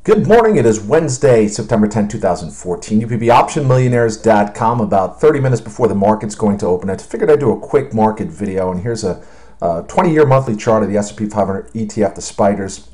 Good morning. It is Wednesday, September 10, 2014. UPBOptionMillionaires.com. About 30 minutes before the market's going to open, I figured I'd do a quick market video. And here's a 20-year monthly chart of the S&P 500 ETF, the spiders.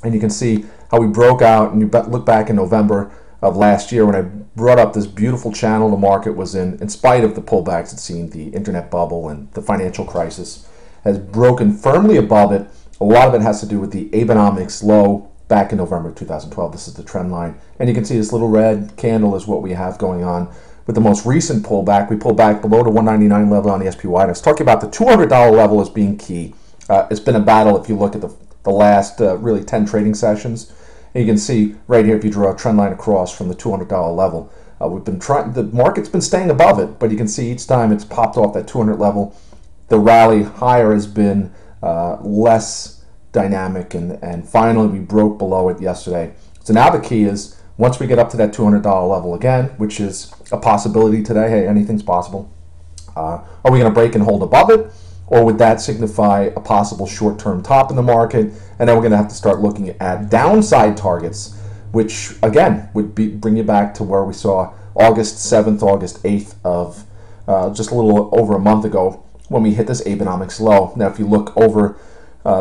And you can see how we broke out. And you look back in November of last year when I brought up this beautiful channel the market was in spite of the pullbacks it's seen, the internet bubble and the financial crisis, has broken firmly above it. A lot of it has to do with the Abenomics low back in November 2012. This is the trend line. And you can see this little red candle is what we have going on. With the most recent pullback, we pulled back below the 199 level on the SPY. And I was talking about the $200 level as being key. It's been a battle if you look at the last really 10 trading sessions. And you can see right here, if you draw a trend line across from the $200 level, we've been trying, the market's been staying above it, but you can see each time it's popped off that 200 level, the rally higher has been less dynamic, and finally we broke below it yesterday. So now the key is, once we get up to that $200 level again, which is a possibility today, hey, anything's possible, are we going to break and hold above it, or would that signify a possible short-term top in the market? And then we're going to have to start looking at downside targets, which again would bring you back to where we saw August 7th, August 8th of just a little over a month ago when we hit this Abenomics low. Now if you look over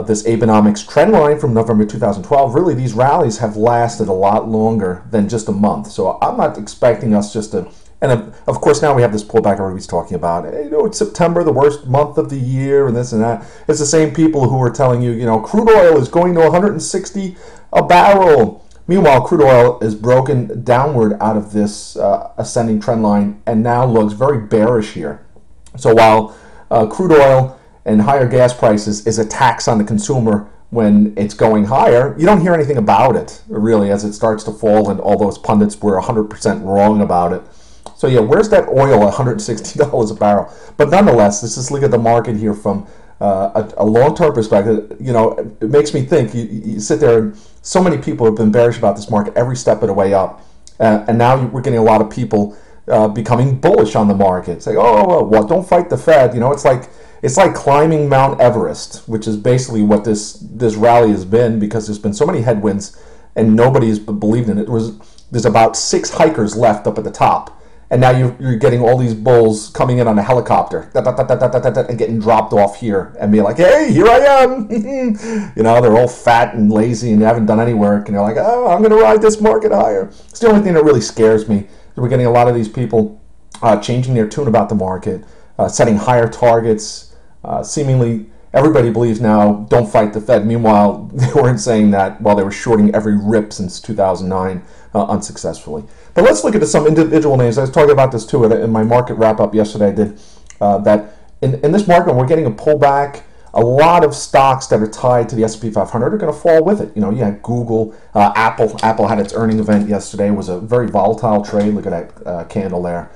this Abenomics trend line from November 2012, really these rallies have lasted a lot longer than just a month. So I'm not expecting us just to, and of course now we have this pullback everybody's talking about. Hey, you know, it's September, the worst month of the year, and this and that. It's the same people who are telling you, you know, crude oil is going to 160 a barrel. Meanwhile, crude oil is broken downward out of this ascending trend line and now looks very bearish here. So while crude oil and higher gas prices is a tax on the consumer when it's going higher, you don't hear anything about it, really, as it starts to fall, and all those pundits were 100% wrong about it. So yeah, where's that oil, $160 a barrel? But nonetheless, let's just look at the market here from a long-term perspective. You know, it makes me think, you sit there, and so many people have been bearish about this market every step of the way up, and now we're getting a lot of people becoming bullish on the market. Say, oh, well, don't fight the Fed. You know, it's like climbing Mount Everest, which is basically what this rally has been, because there's been so many headwinds and nobody's believed in it. There's about 6 hikers left up at the top, and now you're getting all these bulls coming in on a helicopter and getting dropped off here and being like, hey, here I am. You know, they're all fat and lazy and haven't done any work, and they're like, oh, I'm going to ride this market higher. It's the only thing that really scares me. We're getting a lot of these people changing their tune about the market, setting higher targets. Seemingly everybody believes now, don't fight the Fed. Meanwhile, they weren't saying that while they were shorting every rip since 2009 unsuccessfully. But let's look at some individual names. I was talking about this too in my market wrap-up yesterday. I did that in this market, when we're getting a pullback, a lot of stocks that are tied to the S&P 500 are going to fall with it. You know, you had Google, Apple. Apple had its earning event yesterday. It was a very volatile trade. Look at that candle there.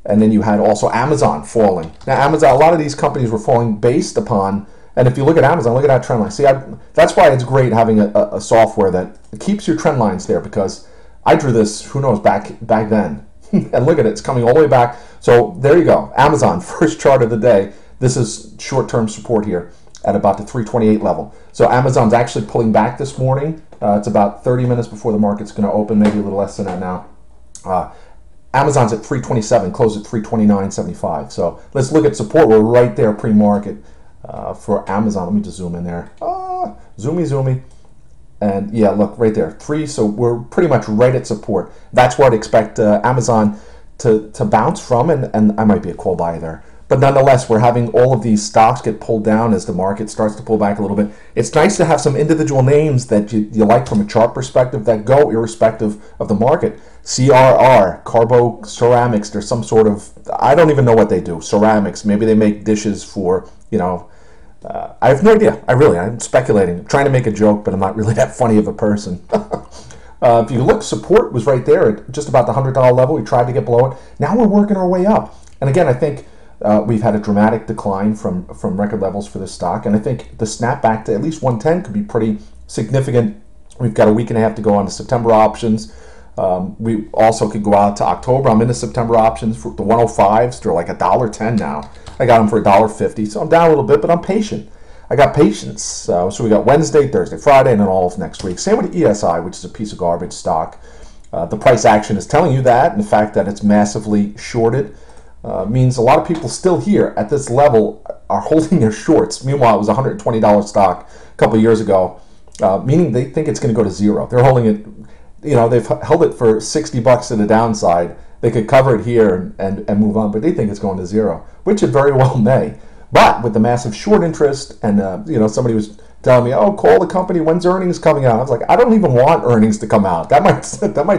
And then you had also Amazon falling. Now, Amazon, a lot of these companies were falling based upon, and if you look at Amazon, look at that trend line. See, that's why it's great having a software that keeps your trend lines there, because I drew this, who knows, back then. And look at it, it's coming all the way back. So there you go. Amazon, first chart of the day. This is short-term support here at about the 328 level. So Amazon's actually pulling back this morning. It's about 30 minutes before the market's going to open, maybe a little less than that now. Amazon's at 327, closed at 329.75. So let's look at support. We're right there pre-market for Amazon. Let me just zoom in there. Zoomy. And yeah, look, right there, 3. So we're pretty much right at support. That's where I'd expect Amazon to bounce from, and I might be a call buy there. But nonetheless, we're having all of these stocks get pulled down as the market starts to pull back a little bit. It's nice to have some individual names that you like from a chart perspective that go irrespective of the market. CRR, Carbo Ceramics, there's some sort of, I don't even know what they do, ceramics. Maybe they make dishes for, you know, I have no idea. I'm speculating. I'm trying to make a joke, but I'm not really that funny of a person. If you look, support was right there at just about the $100 level. We tried to get below it. Now we're working our way up. And again, I think we've had a dramatic decline from record levels for this stock, and I think the snapback to at least 110 could be pretty significant. We've got a week and a half to go on the September options. We also could go out to October. I'm in the September options for the 105s. They're like $1.10 now. I got them for $1.50, so I'm down a little bit, but I'm patient. I got patience. So we got Wednesday, Thursday, Friday, and then all of next week. Same with ESI, which is a piece of garbage stock. The price action is telling you that, and the fact that it's massively shorted means a lot of people still here at this level are holding their shorts. Meanwhile, it was a $120 stock a couple of years ago, meaning they think it's going to go to zero. They're holding it, they've held it for $60 to the downside. They could cover it here and move on, but they think it's going to zero, which it very well may. But with the massive short interest, and somebody was telling me, "Oh, call the company. When's earnings coming out?" I was like, "I don't even want earnings to come out. That might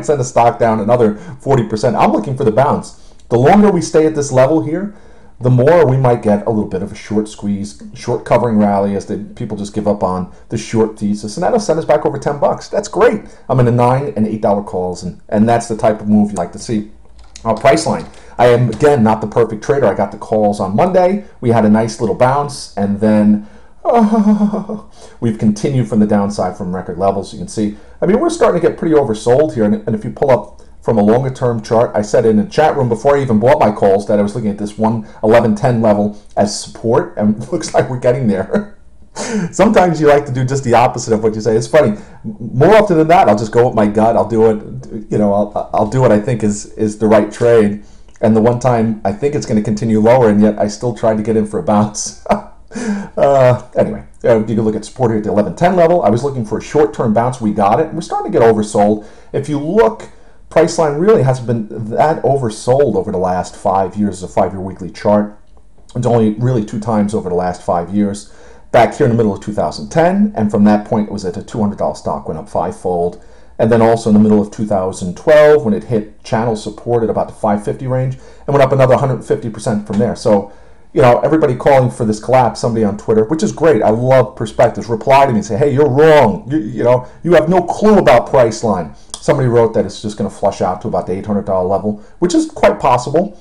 send the stock down another 40%. I'm looking for the bounce. The longer we stay at this level here, the more we might get a little bit of a short squeeze, short covering rally as people just give up on the short thesis, and that'll send us back over $10. That's great. I'm in the $9 and $8 calls, and that's the type of move you like to see. Priceline. I am, again, not the perfect trader. I got the calls on Monday. We had a nice little bounce, and then we've continued from the downside from record levels. You can see, we're starting to get pretty oversold here, and if you pull up from a longer term chart, I said in the chat room before I even bought my calls that I was looking at this 111.10 level as support, and it looks like we're getting there. Sometimes you like to do just the opposite of what you say. It's funny. More often than that, I'll just go with my gut. I'll do it. I'll do what I think is the right trade. And the one time I think it's going to continue lower, and yet I still tried to get in for a bounce. Anyway, you can look at support here at the 11.10 level. I was looking for a short-term bounce. We got it. And we're starting to get oversold. If you look, Priceline really hasn't been that oversold over the last 5 years. It's a 5-year weekly chart. It's only really 2 times over the last 5 years. Back here in the middle of 2010, and from that point it was at a $200 stock, went up 5-fold. And then also in the middle of 2012, when it hit channel support at about the 550 range, and went up another 150% from there. So, everybody calling for this collapse, somebody on Twitter, which is great. I love perspectives. Reply to me and say, "Hey, you're wrong. You have no clue about Priceline." Somebody wrote that it's just going to flush out to about the $800 level, which is quite possible,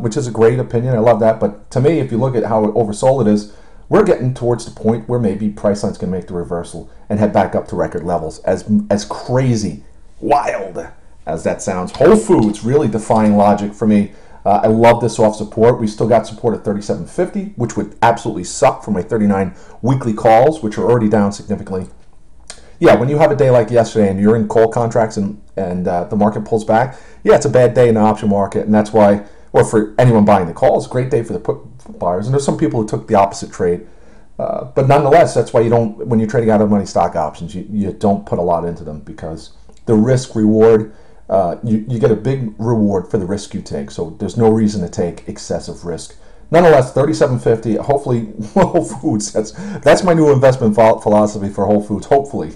which is a great opinion. I love that. But to me, if you look at how oversold it is, we're getting towards the point where maybe Priceline's going to make the reversal and head back up to record levels. As crazy, wild as that sounds, Whole Foods really defying logic for me. I love this off support. We still got support at 37.50, which would absolutely suck for my 39 weekly calls, which are already down significantly. Yeah, when you have a day like yesterday and you're in call contracts and the market pulls back, yeah, it's a bad day in the option market, and that's why, or for anyone buying the calls, great day for the put buyers. And there's some people who took the opposite trade. But nonetheless, that's why you don't, when you're trading out of money stock options, you don't put a lot into them, because the risk reward, you get a big reward for the risk you take. So there's no reason to take excessive risk. Nonetheless, 37.50, hopefully, Whole Foods, that's my new investment philosophy for Whole Foods, hopefully.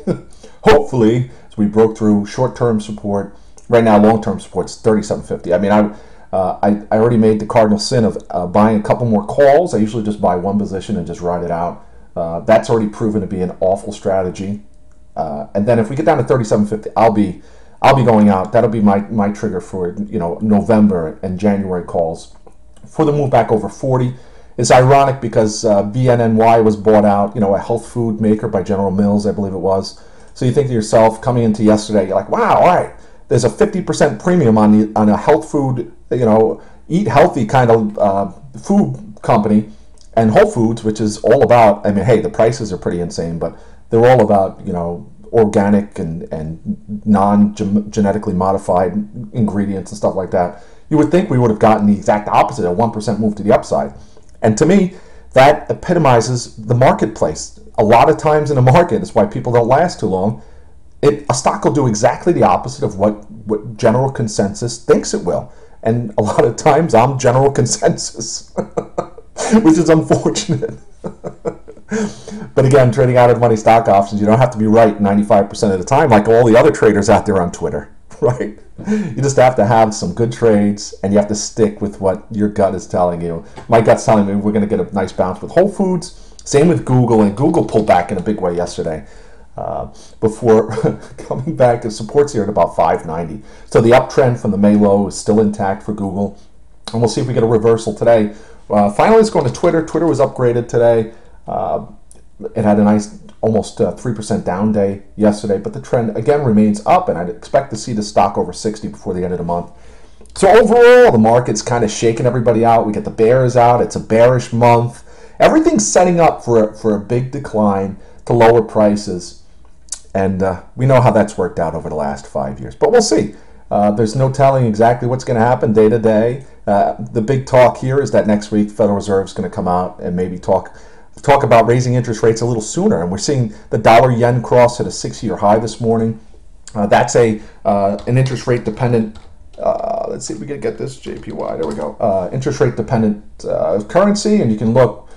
Hopefully, as we broke through short-term support. Right now, long-term support's 37.50. I already made the cardinal sin of buying a couple more calls. I usually just buy one position and just ride it out. That's already proven to be an awful strategy. And then if we get down to 37.50, I'll be going out. That'll be my trigger for November and January calls. For the move back over 40, it's ironic because BNNY was bought out, a health food maker by General Mills, I believe it was. So you think to yourself, coming into yesterday, you're like, wow, all right, there's a 50% premium on a health food, eat healthy kind of food company, and Whole Foods, which is all about, hey, the prices are pretty insane, but they're all about, organic and non-genetically modified ingredients and stuff like that. You would think we would have gotten the exact opposite, a 1% move to the upside. And to me, that epitomizes the marketplace. A lot of times in the market, it's why people don't last too long. A stock will do exactly the opposite of what general consensus thinks it will. And a lot of times I'm general consensus, which is unfortunate. But again, trading out of money stock options, you don't have to be right 95% of the time like all the other traders out there on Twitter, right? You just have to have some good trades, and you have to stick with what your gut is telling you. My gut's telling me we're going to get a nice bounce with Whole Foods. Same with Google, and Google pulled back in a big way yesterday before coming back to supports here at about 590. So the uptrend from the May low is still intact for Google, and we'll see if we get a reversal today. Finally, let's go to Twitter. Twitter was upgraded today. It had a nice almost 3% down day yesterday, but the trend again remains up, and I'd expect to see the stock over 60 before the end of the month. So overall, the market's kind of shaking everybody out. We get the bears out. It's a bearish month, everything's setting up for a big decline to lower prices. And we know how that's worked out over the last 5 years. But we'll see. There's no telling exactly what's going to happen day to day. The big talk here is that next week Federal Reserve is going to come out and maybe talk about raising interest rates a little sooner. And we're seeing the dollar-yen cross at a 6-year high this morning. That's an interest rate dependent. Let's see if we can get this JPY. There we go. Interest rate dependent currency, and you can look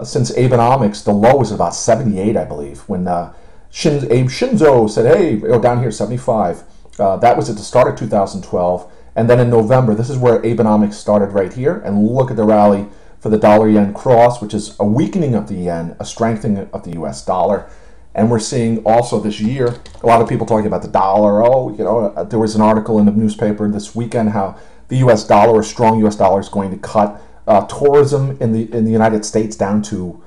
since Abenomics, the low was about 78, I believe, when Abe Shinzo said, "Hey, down here 75." That was at the start of 2012, and then in November, this is where Abenomics started right here. And look at the rally for the dollar-yen cross, which is a weakening of the yen, a strengthening of the U.S. dollar. And we're seeing also this year, a lot of people talking about the dollar. There was an article in the newspaper this weekend how the U.S. dollar, a strong U.S. dollar, is going to cut tourism in the United States down to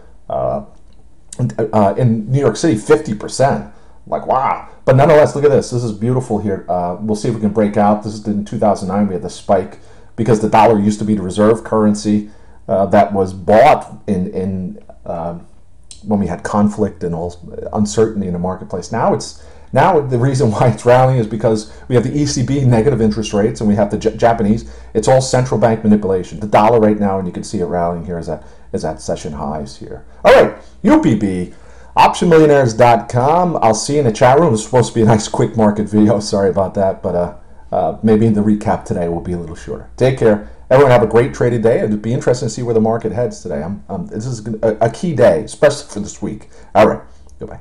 in New York City 50%. Like, wow. But nonetheless, look at this. This is beautiful here. We'll see if we can break out. This is in 2009. We had the spike because the dollar used to be the reserve currency that was bought in when we had conflict and all uncertainty in the marketplace. Now the reason why it's rallying is because we have the ECB negative interest rates and we have the Japanese. It's all central bank manipulation. The dollar right now, and you can see it rallying here, is at session highs here. All right, UPB. OptionMillionaires.com. I'll see you in the chat room. It's supposed to be a nice quick market video. Sorry about that, but maybe the recap today will be a little shorter. Take care. Everyone have a great trading day. It'd be interesting to see where the market heads today. This is a key day, especially for this week. All right. Goodbye.